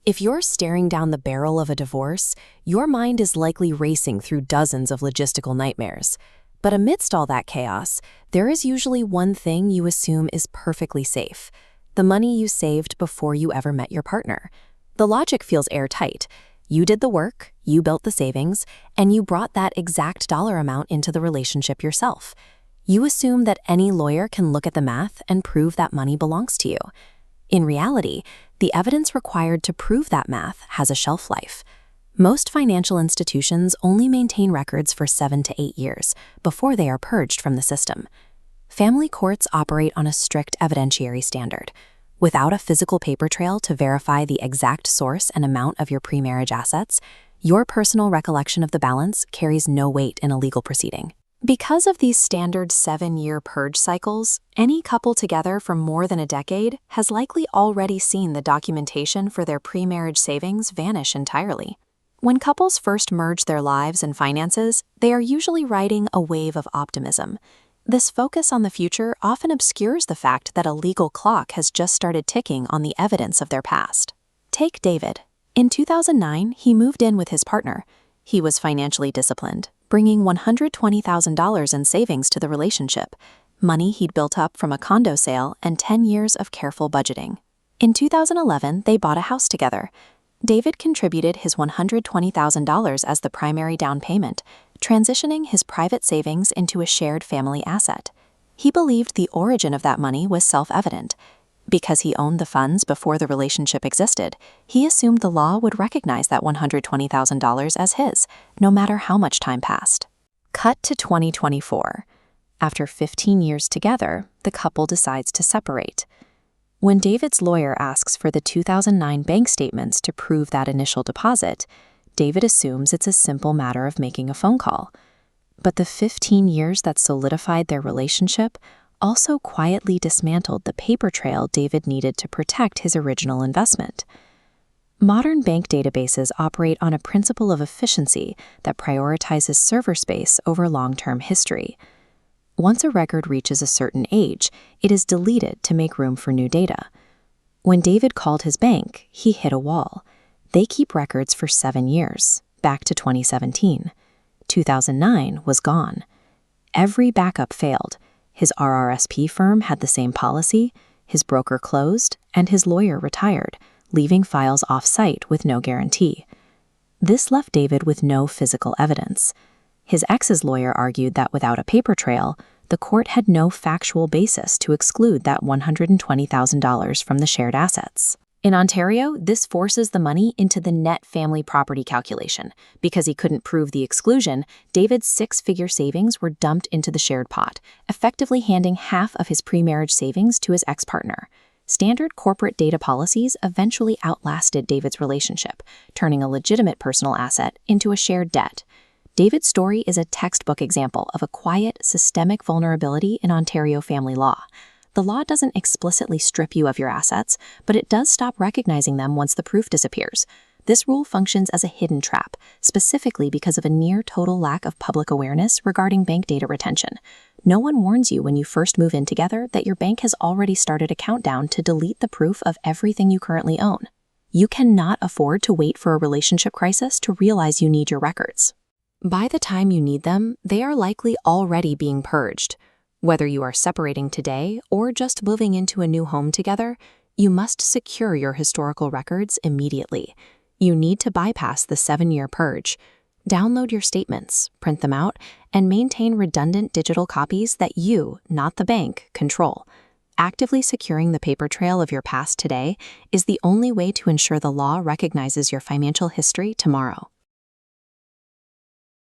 If you're staring down the barrel of a divorce, your mind is likely racing through dozens of logistical nightmares. But amidst all that chaos, there is usually one thing you assume is perfectly safe: the money you saved before you ever met your partner. The logic feels airtight. You did the work, you built the savings, and you brought that exact dollar amount into the relationship yourself. You assume that any lawyer can look at the math and prove that money belongs to you. In reality, the evidence required to prove that math has a shelf life. Most financial institutions only maintain records for 7 to 8 years before they are purged from the system. Family courts operate on a strict evidentiary standard. Without a physical paper trail to verify the exact source and amount of your pre-marriage assets, your personal recollection of the balance carries no weight in a legal proceeding. Because of these standard 7-year purge cycles, any couple together for more than a decade has likely already seen the documentation for their pre-marriage savings vanish entirely. When couples first merge their lives and finances, they are usually riding a wave of optimism. This focus on the future often obscures the fact that a legal clock has just started ticking on the evidence of their past. Take David. In 2009, he moved in with his partner. He was financially disciplined, bringing $120,000 in savings to the relationship, money he'd built up from a condo sale and 10 years of careful budgeting. In 2011, they bought a house together. David contributed his $120,000 as the primary down payment, transitioning his private savings into a shared family asset. He believed the origin of that money was self-evident. Because he owned the funds before the relationship existed, he assumed the law would recognize that $120,000 as his, no matter how much time passed. Cut to 2024. After 15 years together, the couple decides to separate. When David's lawyer asks for the 2009 bank statements to prove that initial deposit, David assumes it's a simple matter of making a phone call. But the 15 years that solidified their relationship also quietly dismantled the paper trail David needed to protect his original investment. Modern bank databases operate on a principle of efficiency that prioritizes server space over long-term history. Once a record reaches a certain age, it is deleted to make room for new data. When David called his bank, he hit a wall. They keep records for 7 years, back to 2017. 2009 was gone. Every backup failed. His RRSP firm had the same policy, his broker closed, and his lawyer retired, leaving files off-site with no guarantee. This left David with no physical evidence. His ex's lawyer argued that without a paper trail, the court had no factual basis to exclude that $120,000 from the shared assets. In Ontario, this forces the money into the net family property calculation. Because he couldn't prove the exclusion, David's 6-figure savings were dumped into the shared pot, effectively handing half of his pre-marriage savings to his ex-partner. Standard corporate data policies eventually outlasted David's relationship, turning a legitimate personal asset into a shared debt. David's story is a textbook example of a quiet, systemic vulnerability in Ontario family law. The law doesn't explicitly strip you of your assets, but it does stop recognizing them once the proof disappears. This rule functions as a hidden trap, specifically because of a near-total lack of public awareness regarding bank data retention. No one warns you when you first move in together that your bank has already started a countdown to delete the proof of everything you currently own. You cannot afford to wait for a relationship crisis to realize you need your records. By the time you need them, they are likely already being purged. Whether you are separating today or just moving into a new home together, you must secure your historical records immediately. You need to bypass the 7-year purge. Download your statements, print them out, and maintain redundant digital copies that you, not the bank, control. Actively securing the paper trail of your past today is the only way to ensure the law recognizes your financial history tomorrow.